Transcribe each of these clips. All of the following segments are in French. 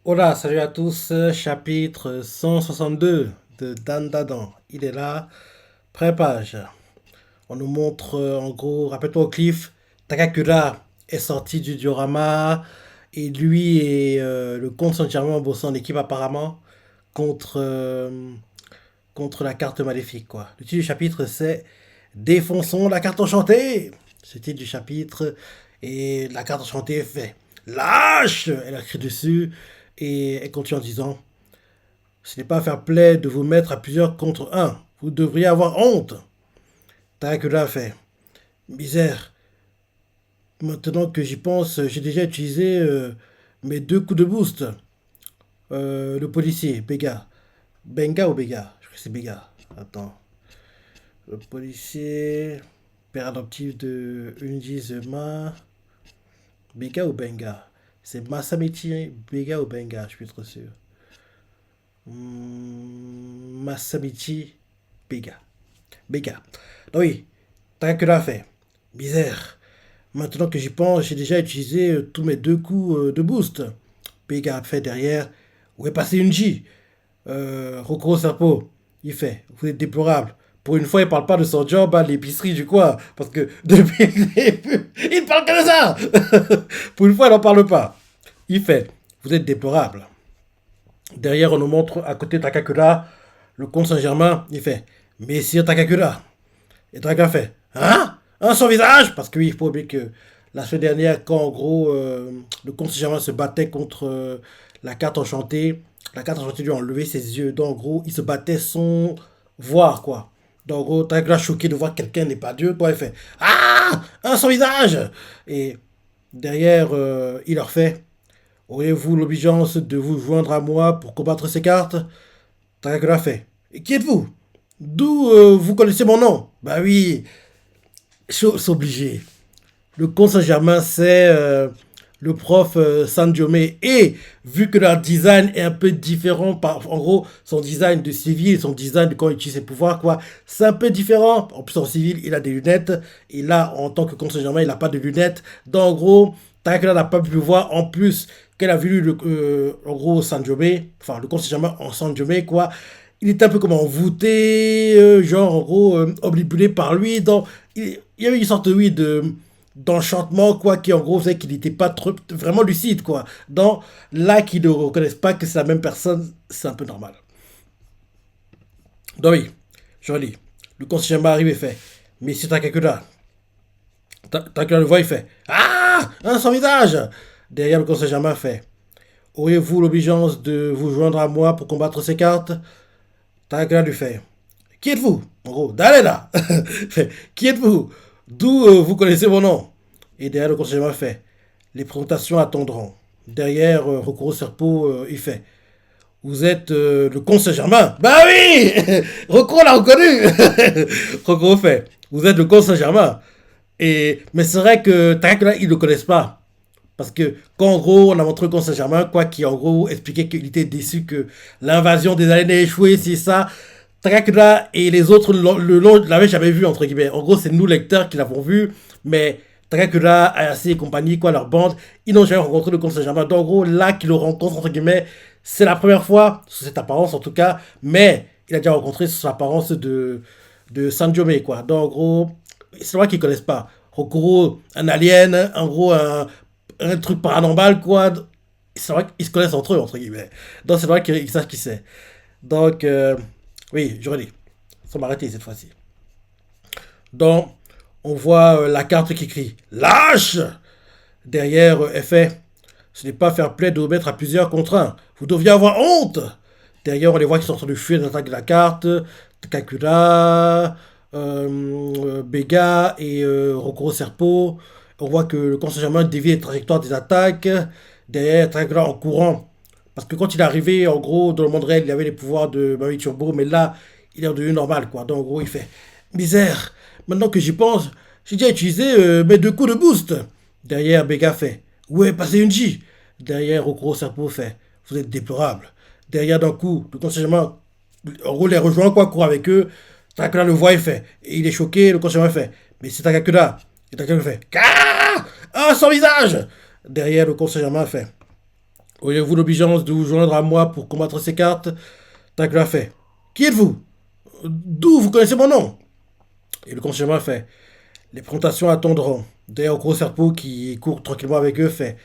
Hola, salut à tous, chapitre 162 de Dan Dadan. Il est là, pré-page. On nous montre en gros, rappelle-toi au cliff, Takakura est sorti du diorama et lui et le comte Saint-Germain bossent en équipe apparemment contre, contre la carte maléfique quoi. Le titre du chapitre c'est Défonçons la carte enchantée. C'est le titre du chapitre et la carte enchantée fait Lâche. Elle a crié dessus et elle continue en disant ce n'est pas faire play de vous mettre à plusieurs contre un. Vous devriez avoir honte. Dracula fait misère. Maintenant que j'y pense, j'ai déjà utilisé mes deux coups de boost. Le policier, Béga. Benga ou Béga? Je crois que c'est Béga. Attends. Le policier, père adoptif de Unji Zema. Béga ou Benga? C'est Masamichi Béga ou Benga? Je suis trop sûr. Masamichi Béga. Béga. Ah oui, Dracula fait misère. Maintenant que j'y pense, j'ai déjà utilisé tous mes deux coups de boost. Béga a fait derrière. Où est passé une J? Rocco Serpo, il fait. Vous êtes déplorable. Pour une fois, il parle pas de son job à l'épicerie du coin. Parce que depuis le début, il parle que de ça. Pour une fois, il n'en parle pas. Il fait. Vous êtes déplorable. Derrière, on nous montre à côté de Takakura, le comte Saint-Germain. Il fait. Messire Takakura. Et Draka fait. Hein? Un son visage? Parce que oui, il faut oublier que la semaine dernière, quand en gros le comte Saint-Germain se battait contre la carte enchantée lui a enlevé ses yeux. Donc en gros, il se battait sans voir quoi. Donc en gros, Dracula choqué de voir quelqu'un n'est pas Dieu, quoi, il fait Ah! Un son visage! Et derrière, il leur fait auriez-vous l'obligeance de vous joindre à moi pour combattre ces cartes? Dracula fait et qui êtes-vous? D'où vous connaissez mon nom? Bah oui, c'est obligé. Le comte Saint-Germain, c'est le prof San Diome. Et vu que leur design est un peu différent, en gros, son design de civil, son design de quand il utilise ses pouvoirs, quoi, c'est un peu différent. En plus, en civil, il a des lunettes. Et là, en tant que comte Saint-Germain, il n'a pas de lunettes. Donc, en gros, Takeda n'a pas pu voir. En plus, qu'elle a vu en gros, San Diome, enfin, le comte Saint-Germain en San Diome, quoi. Il était un peu comme envoûté, genre, en gros, omnibulé par lui. Donc, il y avait une sorte, oui, d'enchantement quoi qui en gros faisait qu'il n'était pas trop, vraiment lucide quoi dans là qu'ils ne reconnaissent pas que c'est la même personne, c'est un peu normal. Donc oui, je relis. Le conseiller arrive et fait mais c'est Takakura. Takakura le voit, il fait ah un sans visage. Derrière le conseiller fait auriez-vous l'obligeance de vous joindre à moi pour combattre ces cartes? Takakura lui fait qui êtes-vous? En gros, d'aller là. Qui êtes-vous? D'où vous connaissez mon nom? Et derrière le conseiller fait les présentations attendront. Derrière, Rokuro Serpo, il fait vous êtes le comte Saint-Germain? Bah oui. Rokuro l'a reconnu. Rokuro fait vous êtes le comte Saint-Germain. Mais c'est vrai que Takakura, ils ne le connaissent pas. Parce que quand en gros on a montré le comte Saint-Germain, quoi, qui en gros expliquait qu'il était déçu que l'invasion des aliens ait échoué, c'est ça. Takakura et les autres l'avaient jamais vu, entre guillemets. En gros, c'est nous, lecteurs, qui l'avons vu. Mais Takakura, Ayase et compagnie, quoi, leur bande, ils n'ont jamais rencontré le comte Saint-Germain. Donc, en gros, là qu'ils le rencontrent, entre guillemets, c'est la première fois, sous cette apparence en tout cas. Mais il a déjà rencontré sous l'apparence de Sanjome, quoi. Donc, en gros, c'est vrai qu'ils connaissent pas. En gros, un alien, en gros, un truc paranormal, quoi. C'est vrai qu'ils se connaissent entre eux, entre guillemets. Donc, c'est vrai qu'ils savent qui c'est. Donc, oui, je relis. Sans m'arrêter cette fois-ci. Donc, on voit la carte qui crie Lâche. Derrière, elle fait ce n'est pas faire play de vous mettre à plusieurs contre un. Vous devriez avoir honte. Derrière, on les voit qui sont en train de fuir l'attaque de la carte. Takakura, Bega et Rokuro Serpo. On voit que le conseil Germain dévie les trajectoires des attaques. Derrière, Takakura en courant. Parce que quand il est arrivé, en gros, dans le monde réel, il avait les pouvoirs de Maui Turbo, mais là, il est devenu normal, quoi. Donc, en gros, il fait misère. Maintenant que j'y pense, j'ai déjà utilisé mes deux coups de boost. Derrière, Bega fait où est passé une J? Derrière, Rokuro Serpo fait vous êtes déplorable. Derrière, d'un coup, le conseil Germain, en gros, les rejoint, quoi, court avec eux. Takakura le voit, il fait. Et il est choqué, le conseil Germain fait mais c'est Takakura. Et Takakura fait ah, sans visage. Derrière, le conseil Germain fait Auriez-vous l'obligeance de vous joindre à moi pour combattre ces cartes? Dracula fait. Qui êtes-vous? D'où vous connaissez mon nom? Et le conseiller fait. Les présentations attendront. D'ailleurs, gros serpeau qui court tranquillement avec eux fait.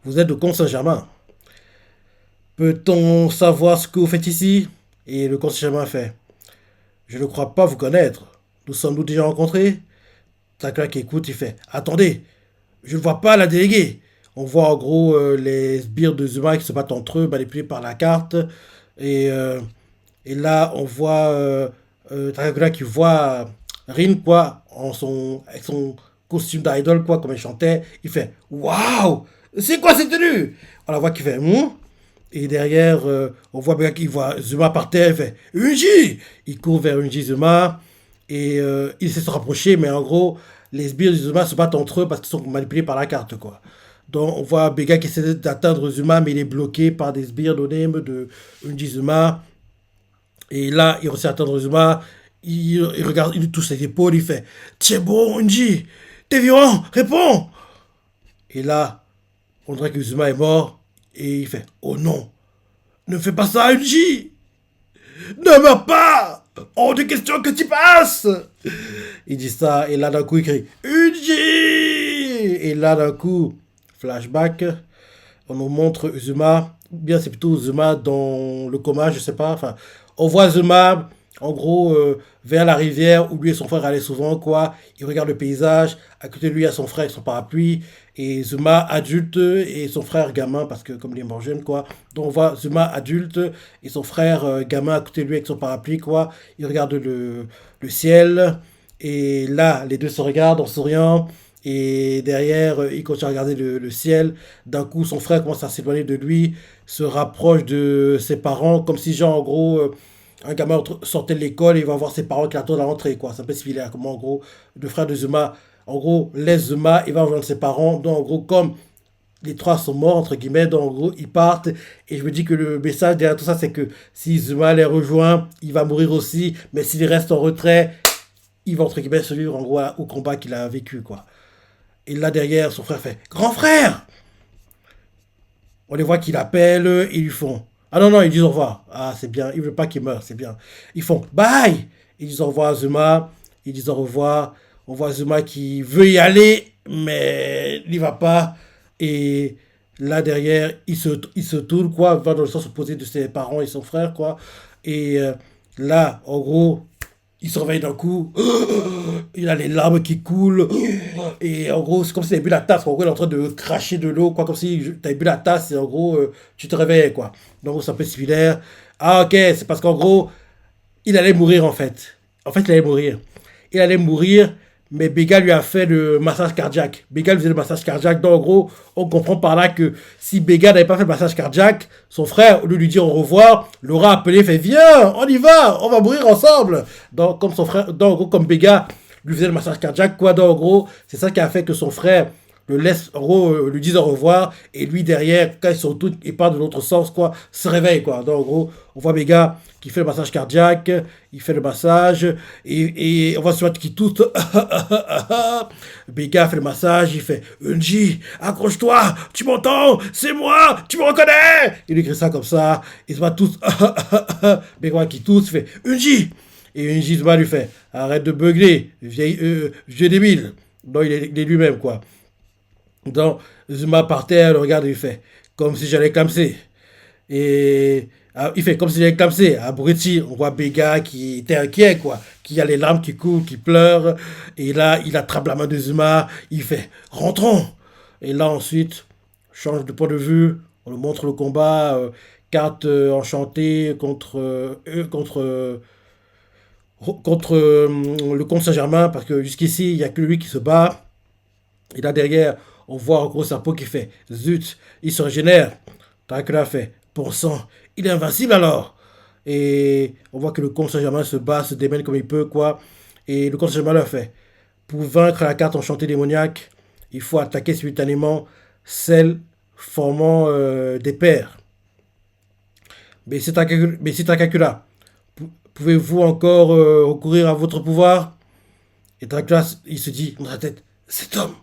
Vous êtes de Comte Saint-Germain. Peut-on savoir ce que vous faites ici? Et le conseiller Germain fait. Je ne crois pas vous connaître. Nous sommes-nous déjà rencontrés? Dracula qui écoute, il fait. Attendez, je ne vois pas la déléguée. On voit en gros les sbires de Zuma qui se battent entre eux, manipulés par la carte. Et, euh, et là, on voit Dracula qui voit Rin, quoi, avec son costume d'idol, quoi, comme elle chantait. Il fait waouh, c'est quoi cette tenue? On la voit qui fait et derrière, on voit bien qu'il voit Zuma par terre. Il fait Unji. Il court vers Unji Zuma. Et il essaie de se rapprocher, mais en gros, les sbires de Zuma se battent entre eux parce qu'ils sont manipulés par la carte, quoi. Donc on voit Bega qui essaie d'atteindre Zuma, mais il est bloqué par des sbires d'Onem de Unji Zuma. Et là, il réussit à atteindre Zuma. Il regarde, il lui touche les épaules, il fait T'es bon, Unji. T'es vivant, réponds. Et là, on dirait que Zuma est mort. Et il fait Oh non, ne fais pas ça, Unji. Ne meurs pas. Hors de question que tu passes. Il dit ça, et là d'un coup il crie Unji. Et là d'un coup, flashback, on nous montre Zuma, bien c'est plutôt Zuma dans le coma, je sais pas, enfin, on voit Zuma, en gros, vers la rivière où lui et son frère allaient souvent, quoi. Il regarde le paysage, à côté de lui il y a son frère avec son parapluie, et Zuma adulte et son frère gamin, parce que comme il est mort jeune, quoi. Donc on voit Zuma adulte et son frère gamin à côté de lui avec son parapluie, quoi. Il regarde le ciel, et là, les deux se regardent en souriant. Et derrière, il continue à regarder le ciel. D'un coup, son frère commence à s'éloigner de lui, se rapproche de ses parents, comme si, genre, en gros, un gamin sortait de l'école et il va voir ses parents qui l'attendent à l'entrée, quoi. C'est un peu similaire, comme en gros, le frère de Zuma, en gros, laisse Zuma, il va rejoindre ses parents. Donc, en gros, comme les trois sont morts, entre guillemets, donc en gros, ils partent. Et je me dis que le message derrière tout ça, c'est que si Zuma les rejoint, il va mourir aussi. Mais s'il reste en retrait, il va, entre guillemets, survivre, en gros, au combat qu'il a vécu, quoi. Et là derrière, son frère fait Grand frère. On les voit qu'il appelle, ils lui font Ah non, non, ils disent au revoir. Ah, c'est bien, ils veulent pas qu'il meure, c'est bien. Ils font Bye. Ils disent au revoir à Zuma, ils disent au revoir. On voit Zuma qui veut y aller, mais il n'y va pas. Et là derrière, il se tourne, quoi, va dans le sens opposé de ses parents et son frère, quoi. Et là, en gros, il se réveille d'un coup, il a les larmes qui coulent, et en gros, c'est comme s'il avait bu la tasse, en gros, il est en train de cracher de l'eau, quoi, comme si tu avais bu la tasse, et en gros, tu te réveilles, quoi. Donc, c'est un peu similaire. Ah, ok, c'est parce qu'en gros, il allait mourir, en fait. En fait, il allait mourir. Il allait mourir, mais Bega lui a fait le massage cardiaque. Bega lui faisait le massage cardiaque, donc en gros, on comprend par là que si Bega n'avait pas fait le massage cardiaque, son frère, au lieu de lui dire au revoir, l'aura appelé, fait Viens, on y va, on va mourir ensemble. Donc, comme son frère, donc en gros, comme Bega lui faisait le massage cardiaque, quoi, donc en gros, c'est ça qui a fait que son frère le laisse, en gros, lui dise au revoir, et lui derrière, quand ils sont tous, il part de l'autre sens, quoi, se réveille, quoi. Donc en gros, on voit Bega qui fait le massage cardiaque, il fait le massage, et on voit Swat qui tousse. Bega fait le massage, il fait Unji, accroche-toi, tu m'entends, c'est moi, tu me reconnais. Il écrit ça comme ça, ils se battent tous. Bega qui tousse, fait Unji. Et Unji lui fait arrête de beugler, vieux débile. Donc il est lui-même, quoi. Donc, Zuma par terre, le regarde et il fait comme si j'allais clamser. Et il fait comme si j'allais clamser. Abruti, on voit Bega qui était inquiet, quoi. Qui a les larmes qui coulent, qui pleure. Et là, il attrape la main de Zuma. Il fait rentrons. Et là, ensuite, change de point de vue. On nous montre le combat. Carte enchantée contre le comte Saint-Germain. Parce que jusqu'ici, il n'y a que lui qui se bat. Et là derrière, on voit un gros serpent qui fait Zut, il se régénère. Dracula fait Bon sang, il est invincible alors. Et on voit que le comte Saint-Germain se bat, se démène comme il peut, quoi. Et le comte Saint-Germain leur fait Pour vaincre la carte enchantée démoniaque, il faut attaquer simultanément celle formant des paires. Mais c'est Takakura, pouvez-vous encore recourir à votre pouvoir? Et Dracula, il se dit dans sa tête Cet homme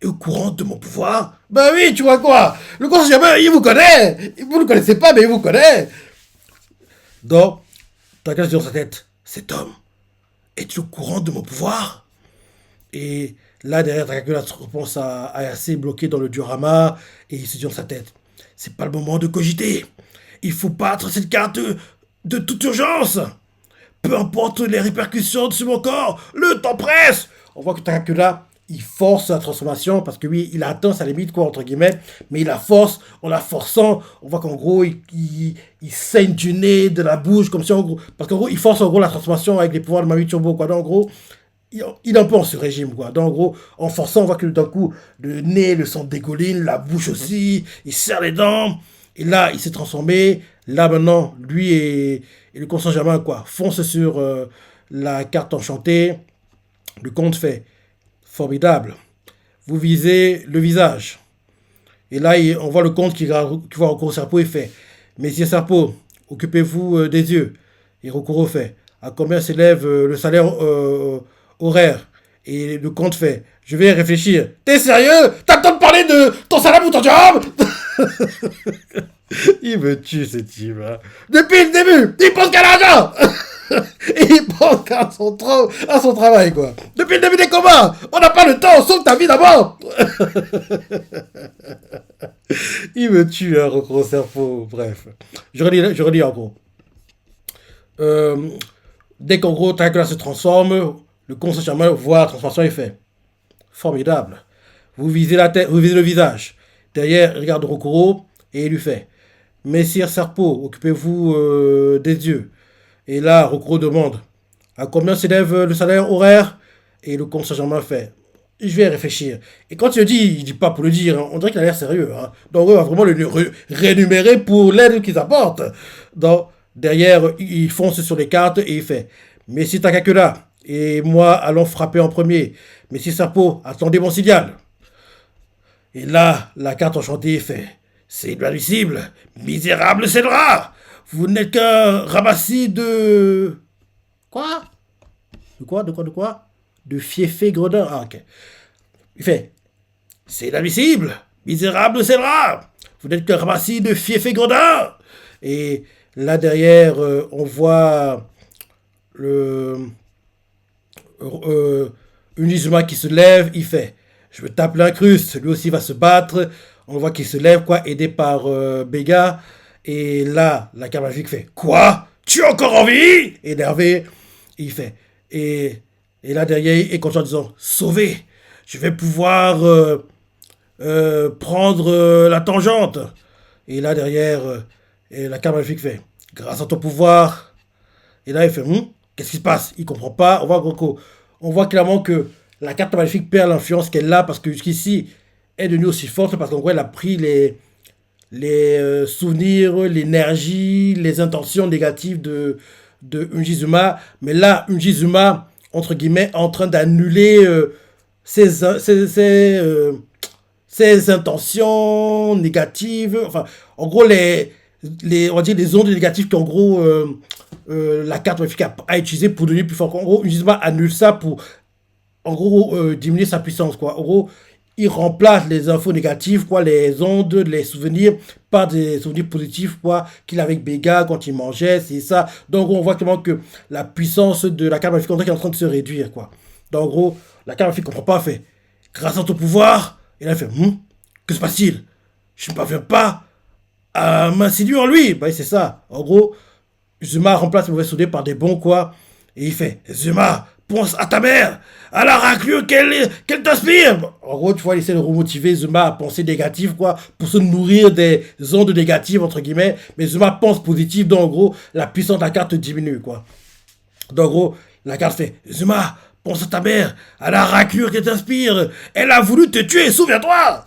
est au courant de mon pouvoir? Ben oui, tu vois quoi? Le conseiller Germain, il vous connaît. Vous ne le connaissez pas, mais il vous connaît. Donc, Takeda se dit dans sa tête, cet homme est-il au courant de mon pouvoir? Et là, derrière, Takakura pense à Ayase bloqué dans le diorama et il se dit dans sa tête, c'est pas le moment de cogiter. Il faut battre cette carte de toute urgence. Peu importe les répercussions sur mon corps, le temps presse. On voit que Takakura, il force la transformation parce que oui, il a atteint sa limite, quoi, entre guillemets, mais il la force, en la forçant, on voit qu'en gros, il saigne du nez, de la bouche, comme si en gros, parce qu'en gros, il force en gros la transformation avec les pouvoirs de Mami Turbo, quoi. Donc, en gros, il est un peu en sur-régime, quoi. Donc, en gros, en forçant, on voit que d'un coup, le nez, le sang dégouline, la bouche aussi, il serre les dents, et là, il s'est transformé. Là, maintenant, lui et le Constant Germain, quoi, foncent sur la carte enchantée. Le comte fait formidable. Vous visez le visage. Et là, on voit le comte qui voit Rokuro Serpo et fait Messieurs Serpo, occupez-vous des yeux. Et Rokuro fait à combien s'élève le salaire horaire? Et le comte fait je vais réfléchir. T'es sérieux? T'as le temps de parler de ton salaire ou ton job? Il me tue ce type. Hein. Depuis le début, il pense qu'à l'argent. Et il pense qu'à à son travail, quoi. Depuis le début des combats, on n'a pas le temps, sauve ta vie d'abord. Il me tue, hein, Rokuro Serpo. Bref. Je relis en gros. Euh, Dès qu'en gros Dracula se transforme, le conseil Germain voit la transformation et fait formidable. Vous visez la tête, vous visez le visage. Derrière, il regarde Rokuro et il lui fait Messire Serpo, occupez-vous des yeux. Et là, Rokuro demande à combien s'élève le salaire horaire? Et le conseil Germain fait je vais réfléchir. Et quand il dit pas pour le dire, hein, on dirait qu'il a l'air sérieux. Hein. Donc, on va vraiment le rémunérer pour l'aide qu'ils apportent. Donc, derrière, il fonce sur les cartes et il fait Messie Takakura et moi allons frapper en premier. Messie Serpo, attendez mon signal. Et là, la carte enchantée fait c'est inadmissible, misérable c'est le rat. Vous n'êtes qu'un ramassis de. Quoi? De quoi? De fiefé gredin. Ah, ok. Il fait c'est inadmissible, misérable c'est le rat. Vous n'êtes qu'un ramassis de fiefé gredin. Et là derrière, on voit le Unizuma qui se lève, il fait je me tape l'incruste, lui aussi va se battre. On voit qu'il se lève, quoi, aidé par Bega. Et là, la Kamajik fait quoi? Tu es encore en vie? Énervé, il fait et là derrière, il continue en disant sauvé, je vais pouvoir prendre la tangente. Et là derrière, et la Kamajik fait grâce à ton pouvoir. Et là, il fait qu'est-ce qui se passe? Il comprend pas. On voit clairement que la carte maléfique perd l'influence qu'elle a parce que jusqu'ici, elle est devenue aussi forte parce qu'en gros, elle a pris les souvenirs, l'énergie, les intentions négatives de Unjizuma. Mais là, Unjizuma, entre guillemets, est en train d'annuler ses intentions négatives. Enfin, en gros, on va dire les ondes négatives qu'en gros la carte maléfique a utilisé pour devenir plus fort. En gros, Unjizuma annule ça pour en gros diminuer sa puissance, quoi. En gros, il remplace les infos négatives, quoi, les ondes, les souvenirs, par des souvenirs positifs, quoi, qu'il avait avec Bega quand il mangeait, c'est ça. Donc, on voit clairement que la puissance de la carte maléfique est en train de se réduire, quoi. Donc, en gros, la carte maléfique comprend pas, fait, grâce à ton pouvoir, et là, elle fait, que se passe-t-il? Je ne parviens pas à m'insinuer en lui. Bah, c'est ça. En gros, Zuma remplace les mauvais souvenirs par des bons, quoi. Et il fait, Zuma, pense à ta mère, à la raclure qu'elle t'inspire. En gros, tu vois, il essaie de remotiver Zuma à penser négatif, quoi, pour se nourrir des ondes négatives, entre guillemets. Mais Zuma pense positif, donc en gros, la puissance de la carte diminue, quoi. Donc en gros, la carte fait, Zuma, pense à ta mère, à la raclure qu'elle t'inspire. Elle a voulu te tuer, souviens-toi.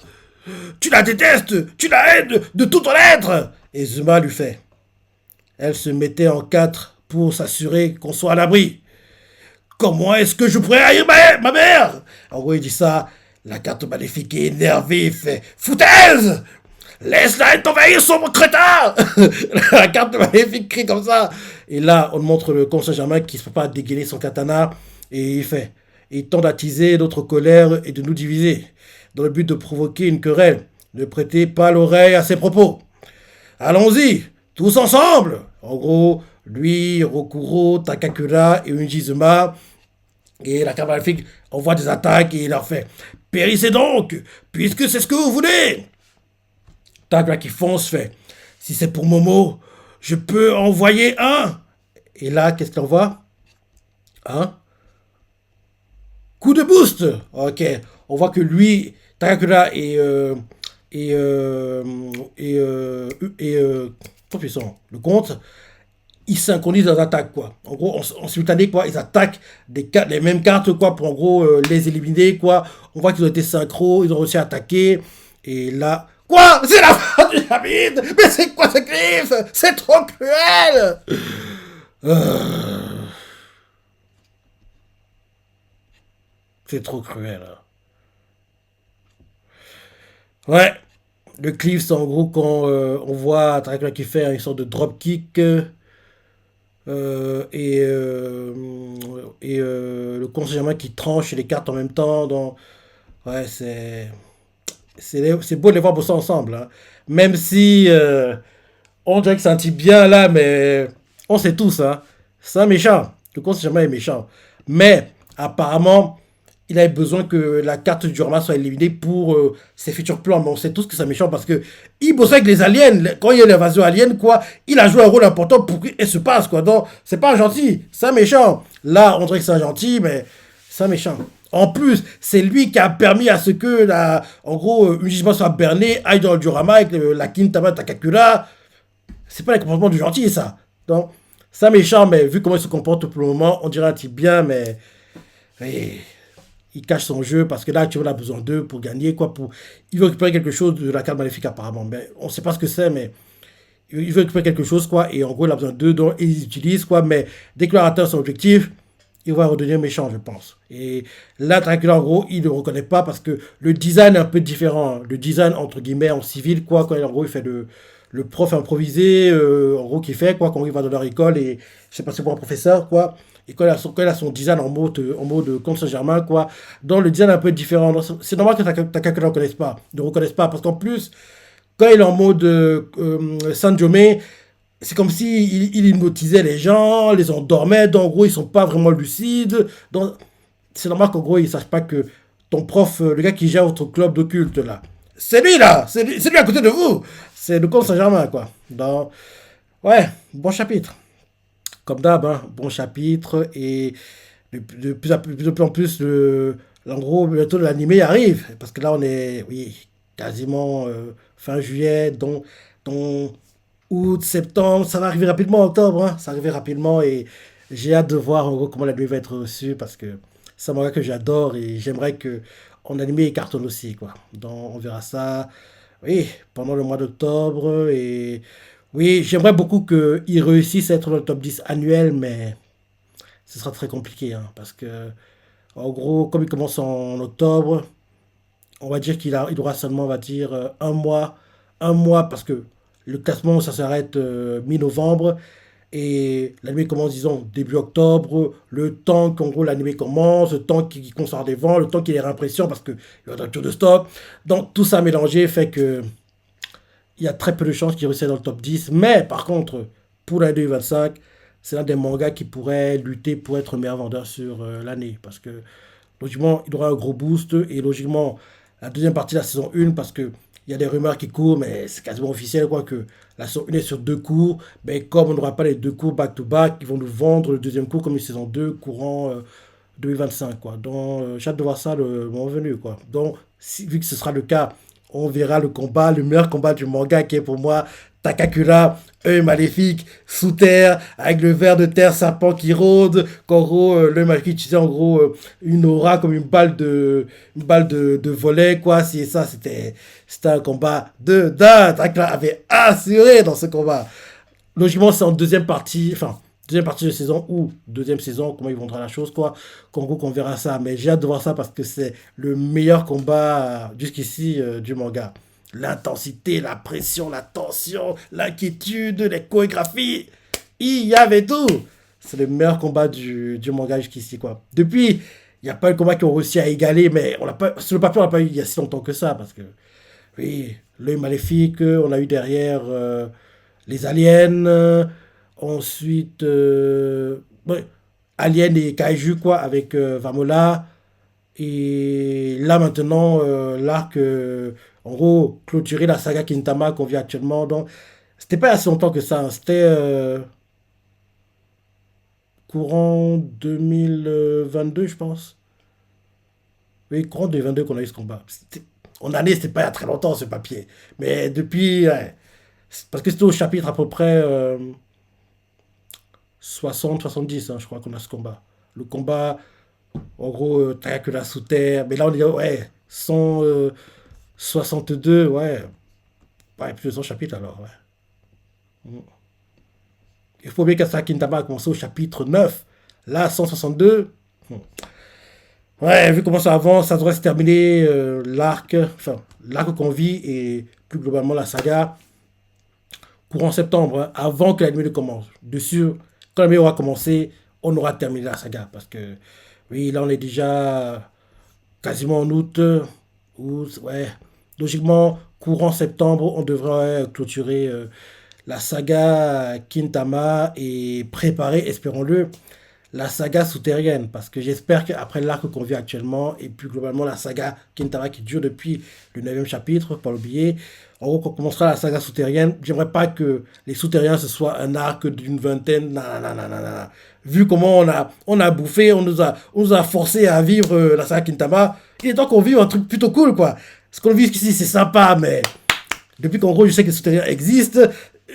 Tu la détestes, tu la haies de tout ton être. Et Zuma lui fait, elle se mettait en quatre pour s'assurer qu'on soit à l'abri. Comment est-ce que je pourrais haïr ma mère? En gros, il dit ça. La carte maléfique est énervée. Il fait foutaise! Laisse-la t'envahir, sombre crétin! La carte maléfique crie comme ça. Et là, on montre le conseil Germain qui ne se peut pas dégainer son katana. Et il fait il tente d'attiser notre colère et de nous diviser. dans le but de provoquer une querelle. Ne prêtez pas l'oreille à ses propos. Allons-y, tous ensemble. En gros, lui, Rokuro, Takakura et Unjizuma et la carte maléfique envoient des attaques et il leur fait périssez donc, puisque c'est ce que vous voulez. Takakura qui fonce fait si c'est pour Momo, je peux envoyer un. Et là, qu'est-ce qu'il envoie? Un coup de boost. Ok, on voit que lui, Takakura et trop puissant, le compte, ils synchronisent leurs attaques, quoi. En gros, en simultané, quoi, ils attaquent les mêmes cartes, quoi, pour en gros les éliminer, quoi. On voit qu'ils ont été synchro, ils ont réussi à attaquer. Et là, quoi? C'est la fin du chapitre. Mais c'est quoi ce cliff? C'est trop cruel. Euh, C'est trop cruel, hein. Ouais, le cliff, c'est en gros quand on voit Dracula qui fait une sorte de dropkick le conseil germain qui tranche les cartes en même temps. Ouais, c'est beau de les voir bosser ensemble, hein. Même si on dirait que c'est un type bien là, mais on sait tous, hein. C'est un méchant. Le conseil germain est méchant. Mais apparemment, il avait besoin que la carte du Rama soit éliminée pour ses futurs plans. Mais on sait tous que c'est méchant parce que il bossait avec les aliens. Quand il y a l'invasion alien, quoi, il a joué un rôle important pour qu'elle se passe, quoi. Donc, c'est pas un gentil, c'est un méchant. Là, on dirait que c'est un gentil, mais c'est un méchant. En plus, c'est lui qui a permis à ce que, en gros, Ujima soit berné, aille dans le Diorama avec la Kintama Takakura. C'est pas le comportement du gentil, ça. Donc, c'est un méchant, mais vu comment il se comporte pour le moment, on dirait un type bien, mais. Oui, il cache son jeu parce que là, tu vois, il a besoin d'eux pour gagner, quoi. Il veut récupérer quelque chose de la carte maléfique, apparemment. Mais on sait pas ce que c'est, mais il veut récupérer quelque chose, quoi. Et en gros, il a besoin d'eux, donc ils utilisent, quoi. Mais dès qu'il a atteint son objectif, il va redevenir méchant, je pense. Et là, Dracula, en gros, il ne le reconnaît pas parce que le design est un peu différent. Le design, entre guillemets, en civil, quoi. Quand, en gros, il fait le prof improvisé, en gros, qui fait, quoi. Quand il va dans leur école et je sais pas, c'est pour un professeur, quoi. Et quand il a son design en mode Comte Saint-Germain, quoi, dans le design un peu différent. C'est normal que Takakura ne reconnaisse pas, parce qu'en plus, quand il est en mode San Jome, c'est comme si il hypnotisait les gens, les endormait, donc en gros, ils sont pas vraiment lucides. Donc, c'est normal qu'en gros, ils sachent pas que ton prof, le gars qui gère votre club d'occulte, là, c'est lui, là, c'est lui à côté de vous. C'est le Comte Saint-Germain, quoi. Donc, ouais, bon chapitre. Comme d'hab, hein, bon chapitre et de plus en plus, en gros, bientôt l'animé arrive. Parce que là, on est, oui, quasiment fin juillet, donc août, septembre, ça va arriver rapidement en octobre, hein, ça va arriver rapidement et j'ai hâte de voir en gros comment l'animé va être reçu parce que c'est un manga que j'adore et j'aimerais que en animé il cartonne aussi, quoi. Donc on verra ça, oui, pendant le mois d'octobre et oui, j'aimerais beaucoup qu'il réussisse à être dans le top 10 annuel, mais ce sera très compliqué, hein, parce que, en gros, comme il commence en octobre, on va dire il aura seulement, on va dire, un mois, parce que le classement, ça s'arrête mi-novembre, et l'anime commence, disons, début octobre, le temps qu'en gros l'anime commence, le temps qu'il conserve des vents, le temps qu'il ait l'impression, parce qu'il y a un tour de stop. Donc, tout ça mélangé fait que il y a très peu de chances qu'il réussisse dans le top 10. Mais par contre, pour l'année 2025, c'est l'un des mangas qui pourrait lutter pour être meilleur vendeur sur l'année. Parce que logiquement, il aura un gros boost. Et logiquement, la deuxième partie de la saison 1, parce que il y a des rumeurs qui courent, mais c'est quasiment officiel, quoi, que la saison 1 est sur deux cours. Mais comme on n'aura pas les deux cours back-to-back, ils vont nous vendre le deuxième cours comme une saison 2 courant 2025, quoi. Donc, j'ai hâte de voir ça le moment venu, quoi. Donc, vu que ce sera le cas, on verra le combat, le meilleur combat du manga qui est pour moi Takakura, œil maléfique, sous terre, avec le ver de terre serpent qui rôde, qu'en gros, l'œil maléfique utilisait en gros une aura comme une balle de volet, quoi. Si ça, c'était un combat de dingue. Takakura avait assuré dans ce combat. Logiquement, c'est en deuxième partie, enfin, deuxième partie de saison ou deuxième saison, comment ils vont la chose, quoi. Qu'en gros, qu'on verra ça. Mais j'ai hâte de voir ça parce que c'est le meilleur combat jusqu'ici du manga. L'intensité, la pression, la tension, l'inquiétude, les chorégraphies, il y avait tout. C'est le meilleur combat du manga jusqu'ici, quoi. Depuis Il n'y a pas eu de combat qui ont réussi à égaler, mais on l'a pas, sur le papier, on l'a pas eu il y a si longtemps que ça, parce que, oui, l'œil maléfique, on a eu derrière les aliens, ensuite, ouais, Alien et Kaiju, quoi, avec Vamola, et là maintenant, l'arc, en gros, clôturer la saga Kintama qu'on vit actuellement, donc, c'était pas assez longtemps que ça, hein. C'était courant 2022, je pense. Oui, courant 2022 qu'on a eu ce combat. En année, c'était pas il y a très longtemps ce papier. Mais depuis, ouais, parce que c'était au chapitre à peu près 60-70, hein, je crois qu'on a ce combat. Le combat, en gros, Takakura sous terre. Mais là, on est, ouais, 162, ouais. Ouais, plus de 100 chapitres alors, ouais. Il faut bien qu'Asaka Kintama a commencé au chapitre 9. Là, 162. Ouais, vu comment ça avance, ça devrait se terminer l'arc qu'on vit et plus globalement la saga courant septembre, hein, avant que l'anime ne commence. Dessus, quand l'anime aura commencé, on aura terminé la saga parce que oui, là on est déjà quasiment en août, ouais. Logiquement, courant septembre, on devrait clôturer la saga Kintama et préparer, espérons-le, la saga souterraine, parce que j'espère qu'après l'arc qu'on vit actuellement, et plus globalement la saga Kintama qui dure depuis le 9e chapitre, faut pas l'oublier, en gros, quand on commencera la saga souterraine, j'aimerais pas que les souterrains ce soit un arc d'une vingtaine, non, non, non, non, non. Vu comment on a bouffé, on nous a forcé à vivre la saga Kintama, il est temps qu'on vive un truc plutôt cool, quoi. Ce qu'on vit ici, c'est sympa, mais depuis qu'en gros, je sais que les souterrains existent,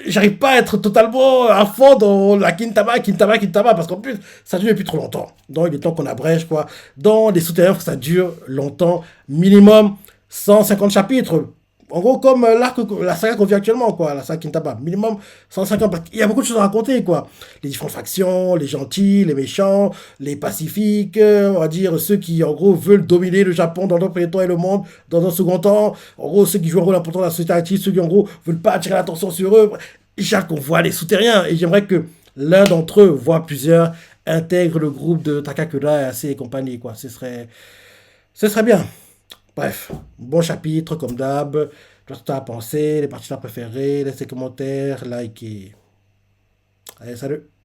j'arrive pas à être totalement à fond dans la Kintama, Kintama, Kintama, parce qu'en plus, ça dure depuis trop longtemps. Donc, il est temps qu'on abrège, quoi. Dans les souterrains, faut que ça dure longtemps, minimum 150 chapitres. En gros, comme la saga qu'on vit actuellement, quoi, la saga Kintama. Minimum 150, parce qu'il y a beaucoup de choses à raconter, quoi. Les différentes factions, les gentils, les méchants, les pacifiques, on va dire ceux qui, en gros, veulent dominer le Japon dans un premier temps et le monde dans un second temps. En gros, ceux qui jouent un rôle important dans la société active, ceux qui, en gros, veulent pas attirer l'attention sur eux. J'ai hâte qu'on voit les souterrains, et j'aimerais que l'un d'entre eux, voire plusieurs, intègre le groupe de Takakura et assez et compagnie, quoi. Ce serait bien. Bref, bon chapitre comme d'hab. Toi, tu as pensé, les parties préférées, laisse tes commentaires, like et... Allez, salut!